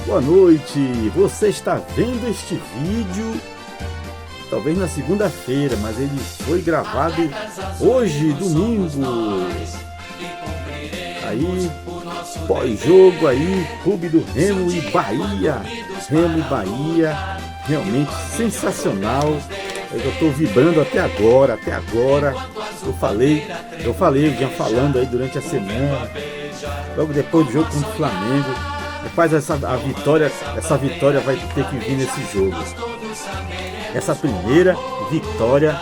Boa noite, você está vendo este vídeo talvez na segunda-feira, mas ele foi gravado hoje, domingo. Aí, pós-jogo aí, Clube do Remo e Bahia. Remo e Bahia, realmente sensacional. Eu estou vibrando até agora. Eu vinha falando aí durante a semana, logo depois do jogo contra o Flamengo. Rapaz, essa vitória vai ter que vir nesse jogo. Essa primeira vitória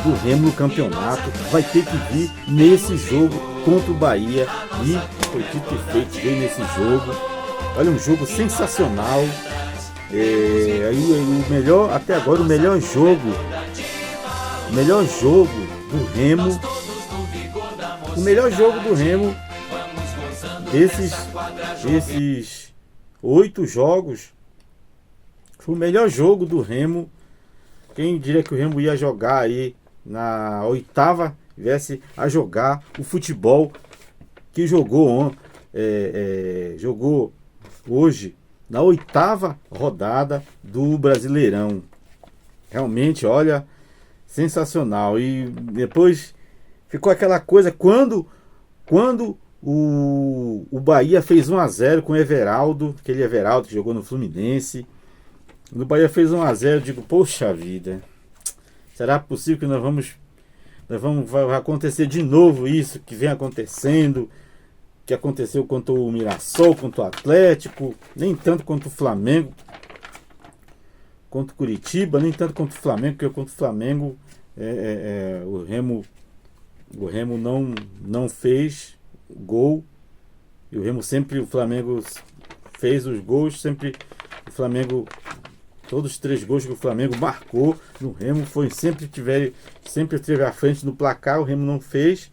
do Remo no campeonato vai ter que vir nesse jogo contra o Bahia. E foi dito e feito, veio nesse jogo. Olha, um jogo sensacional. O melhor, até agora, o melhor jogo do Remo. O melhor jogo do Remo desses 8 jogos. Foi o melhor jogo do Remo. Quem diria que o Remo ia jogar aí na oitava, viesse a jogar o futebol que jogou hoje na oitava rodada do Brasileirão. Realmente, olha, sensacional. E depois ficou aquela coisa quando o Bahia fez 1-0 com o Everaldo, aquele Everaldo que jogou no Fluminense. No Bahia fez 1-0, eu digo, poxa vida, será possível que vai acontecer de novo isso que vem acontecendo, que aconteceu contra o Mirassol, contra o Atlético, nem tanto contra o Flamengo, contra o Curitiba, nem tanto contra o Flamengo, porque contra o Flamengo o Remo não fez gol, e o Flamengo fez os gols, sempre o Flamengo. Todos os 3 gols que o Flamengo marcou no Remo sempre esteve à frente no placar. O Remo não fez.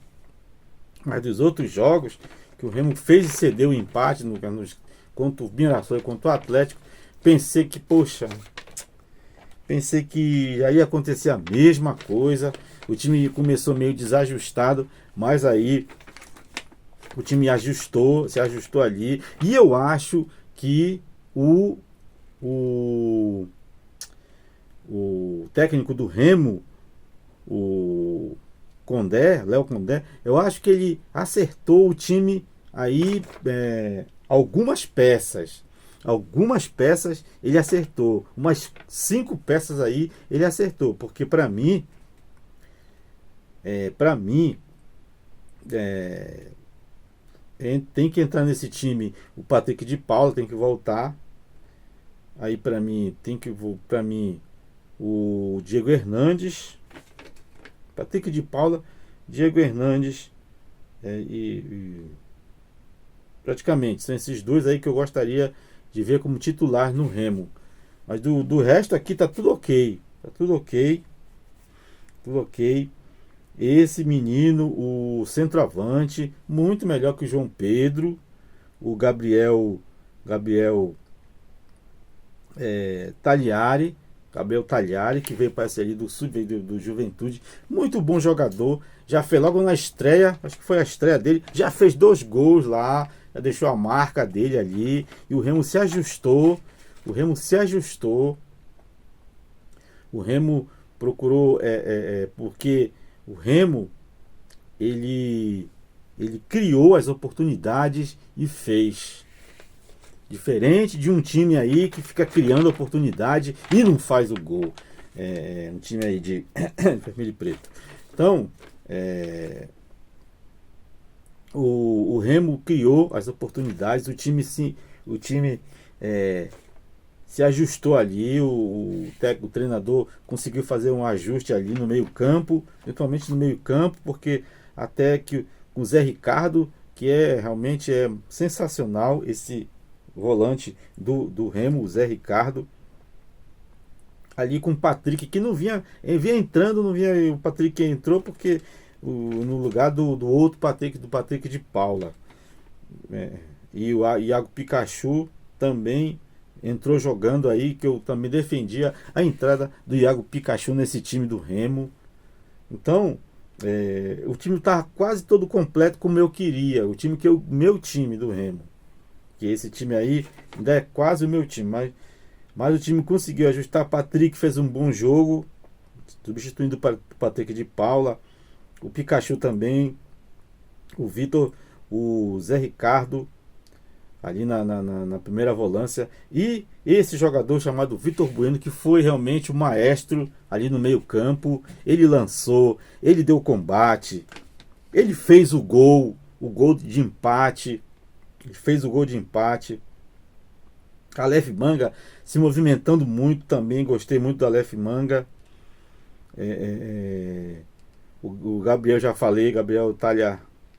Mas dos outros jogos que o Remo fez e cedeu o empate contra o Mirassol e contra o Atlético, pensei que aí ia acontecer a mesma coisa. O time começou meio desajustado, mas aí o time se ajustou ali. E eu acho que o técnico do Remo, o Léo Condé, eu acho que ele acertou o time aí, algumas peças ele acertou, umas 5 peças aí ele acertou, porque para mim tem que entrar nesse time o Patrick de Paula, tem que voltar. Aí para mim o Diego Hernandes, Patrick de Paula, Diego Hernandes, praticamente são esses 2 aí que eu gostaria de ver como titular no Remo. Mas do resto aqui tá tudo ok. Esse menino, o centroavante, muito melhor que o João Pedro, o Gabriel Tagliari, que veio para ali do Sul, veio do Juventude, muito bom jogador, já fez logo na estreia, acho que foi a estreia dele, já fez 2 gols lá, já deixou a marca dele ali, e o Remo se ajustou, o Remo procurou, porque o Remo, ele criou as oportunidades e fez. Diferente de um time aí que fica criando oportunidade e não faz o gol. Um time aí de vermelho e preto. Então, o Remo criou as oportunidades, o time se ajustou ali, o treinador conseguiu fazer um ajuste ali no meio campo, principalmente no meio campo, porque até que com o Zé Ricardo, que realmente é sensacional, esse volante do Remo, o Zé Ricardo, ali com o Patrick, que não vinha entrando, o Patrick entrou porque no lugar do outro Patrick, do Patrick de Paula, e o Iago Pikachu também entrou jogando aí, que eu também defendia a entrada do Iago Pikachu nesse time do Remo. Então o time estava quase todo completo como eu queria, meu time do Remo. que esse time aí ainda é quase o meu time, mas o time conseguiu ajustar. Patrick fez um bom jogo, substituindo o Patrick de Paula, o Pikachu também, o Vitor, o Zé Ricardo ali na primeira volância, e esse jogador chamado Vitor Bueno, que foi realmente o maestro ali no meio campo. Ele lançou, ele deu combate, ele fez o gol de empate, ele fez o gol de empate. Aleph Manga se movimentando muito também, gostei muito do Aleph Manga. O Gabriel, já falei, Gabriel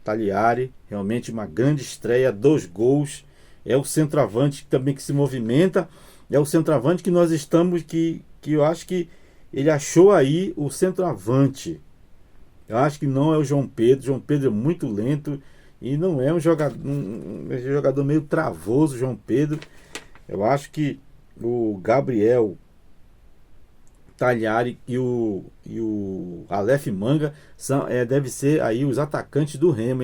Tagliari, realmente uma grande estreia, 2 gols. É o centroavante também que se movimenta, é o centroavante que nós estamos, que eu acho que ele achou aí o centroavante. Eu acho que não é o João Pedro. João Pedro é muito lento e não é um jogador meio travoso, João Pedro. Eu acho que o Gabriel Tagliari e o Aleph Manga deve ser aí os atacantes do Remo.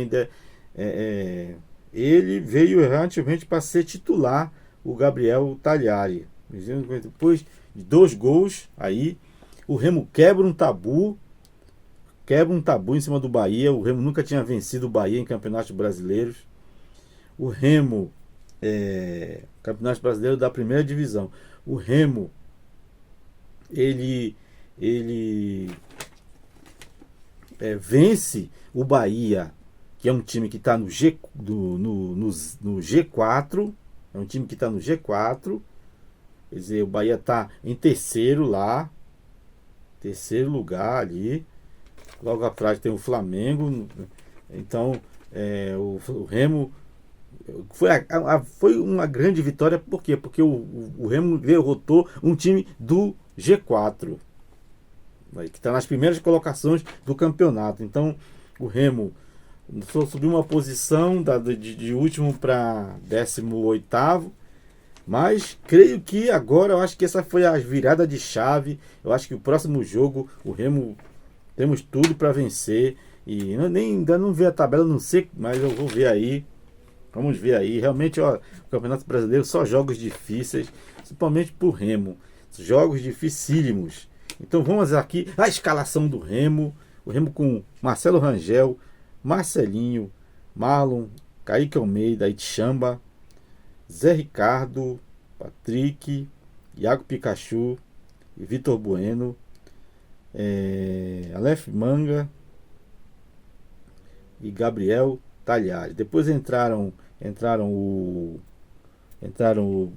Ele veio errantemente para ser titular, o Gabriel Tagliari. Depois de 2 gols aí, o Remo quebra um tabu em cima do Bahia. O Remo nunca tinha vencido o Bahia em campeonatos brasileiros. O Remo, campeonato brasileiro da primeira divisão. O Remo, ele vence o Bahia, que é um time que está no G4. É um time que está no G4. Quer dizer, o Bahia está em terceiro lá. Terceiro lugar ali. Logo atrás tem o Flamengo. Então, o Remo foi uma grande vitória. Por quê? Porque o Remo derrotou um time do G4, que está nas primeiras colocações do campeonato. Então, o Remo subiu uma posição de último para 18º, mas creio que agora, eu acho que essa foi a virada de chave. Eu acho que o próximo jogo o Remo temos tudo para vencer, e ainda não vi a tabela, não sei, mas eu vou ver aí. Vamos ver aí. Realmente, o Campeonato Brasileiro, só jogos difíceis, principalmente pro Remo, jogos dificílimos. Então vamos aqui a escalação do Remo. O Remo com Marcelo Rangel, Marcelinho, Marlon, Kaique Almeida, Itchamba, Zé Ricardo, Patrick, Iago Pikachu e Vitor Bueno, Aleph Manga e Gabriel Tagliari. Depois entraram o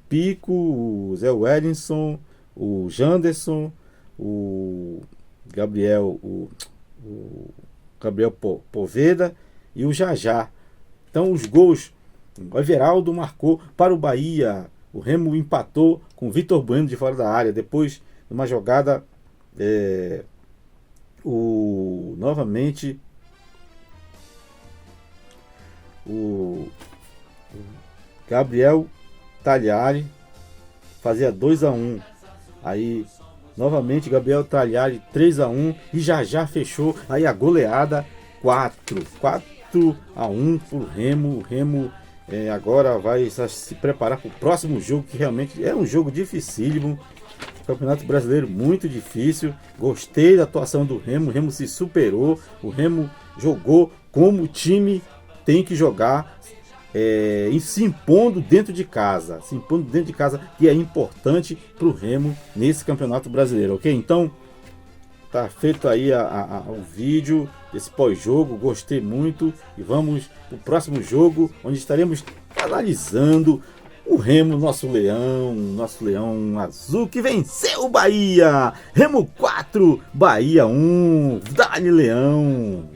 Pico, o Zé Wellington, o Janderson, o Gabriel Poveda e o Jajá. Então os gols, o Everaldo marcou para o Bahia. O Remo empatou com o Vitor Bueno de fora da área. Depois de uma jogada, novamente o Gabriel Tagliari fazia 2-1. Aí novamente Gabriel Tagliari 3-1 e já fechou aí a goleada 4-1 pro Remo. O Remo agora vai se preparar para o próximo jogo, que realmente é um jogo dificílimo. Campeonato Brasileiro muito difícil. Gostei da atuação do Remo. O Remo se superou. O Remo jogou como o time tem que jogar, e se impondo dentro de casa. Se impondo dentro de casa, que é importante para o Remo nesse Campeonato Brasileiro, ok? Então, tá feito aí o vídeo desse pós-jogo. Gostei muito. E vamos para o próximo jogo, onde estaremos analisando o Remo, nosso leão azul, que venceu o Bahia. Remo 4, Bahia 1. Dá-lhe, Leão!